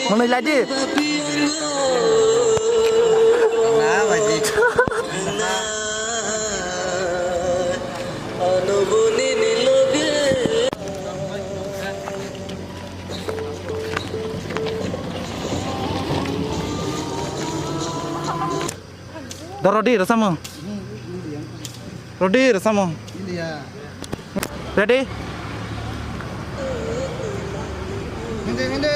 Mulai lagi. Rodi, rasamu. Rodi, rasamu. Ready? Hindi.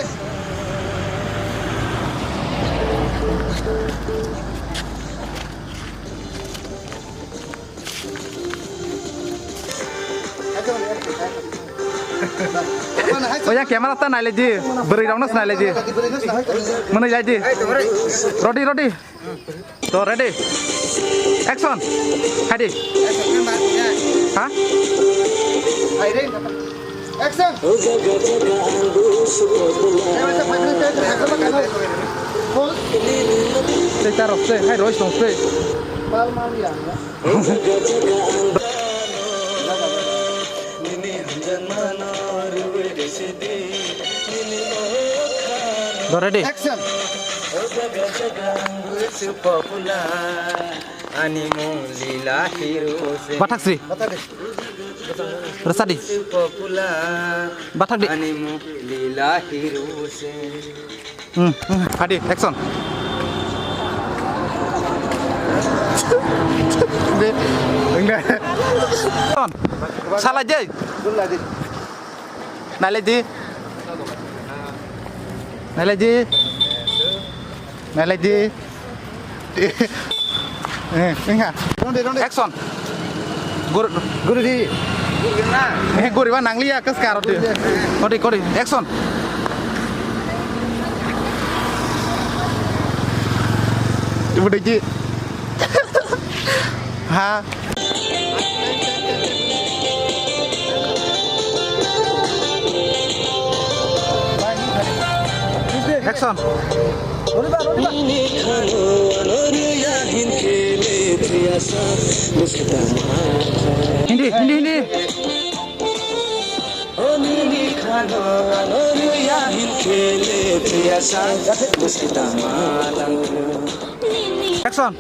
Oh ya, kamera tan nai leji, beri raunas nai leji. Mana leji? Rodi. So ready? Action. Hadi. Hah? Action. Saya taruh, hai Roy, dong, saya. Ready? Action. Batak Sri. Resadi. Batak di. Hadi, action. Enggak. Salah aja. Naleji. Enggak. Action. Guru di. Guru mana nangli ya ke sekarang tu. Kodi. Action. Ibu Deji. Ha. Action. Hindi. Action.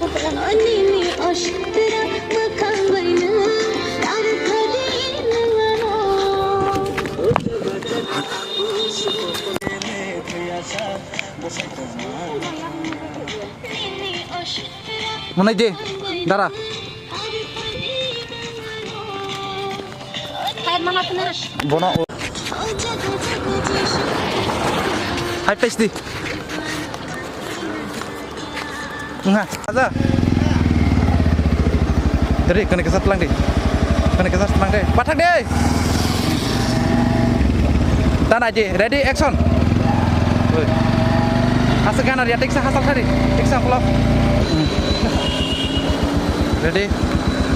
Mana je? Darah. Bono. Hai pes di. Enggak, ada. Jadi kena kesat telang deh. Patak deh. Dan aja, ready action. Asakan ada tiksa hasal tadi. Tiksa pulau. Ready?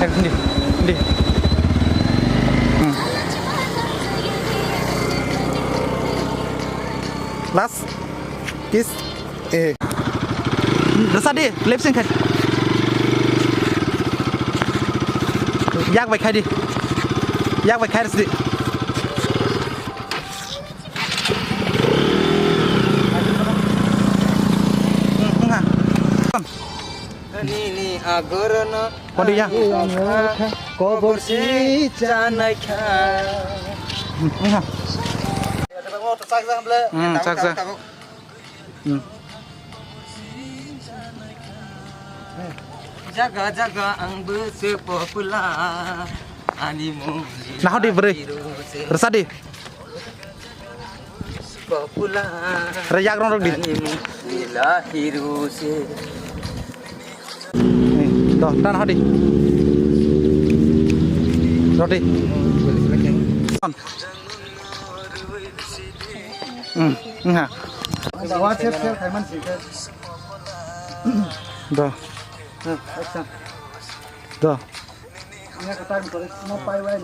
Action di. Last kiss. Resadi, lip sync kan. YakไปใครดิIni agorana Kodi ya. Ko borsi janai kha. Saksa. Jaga ang besu popular animu. Nah di beri. Resadi. Popular. Reyak rong di. Animu ilahiru se. Dah, dan hadi. Rodi. Enggak. Bawa siap Kaiman sih. Dah. Action. Dah. Ini kata mau pai wai.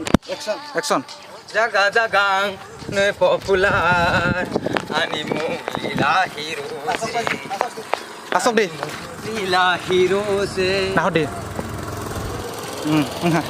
Action. Jaga ne popular animu ilahiru se. Asok di. Ilahiru se. Nah di. Enggak.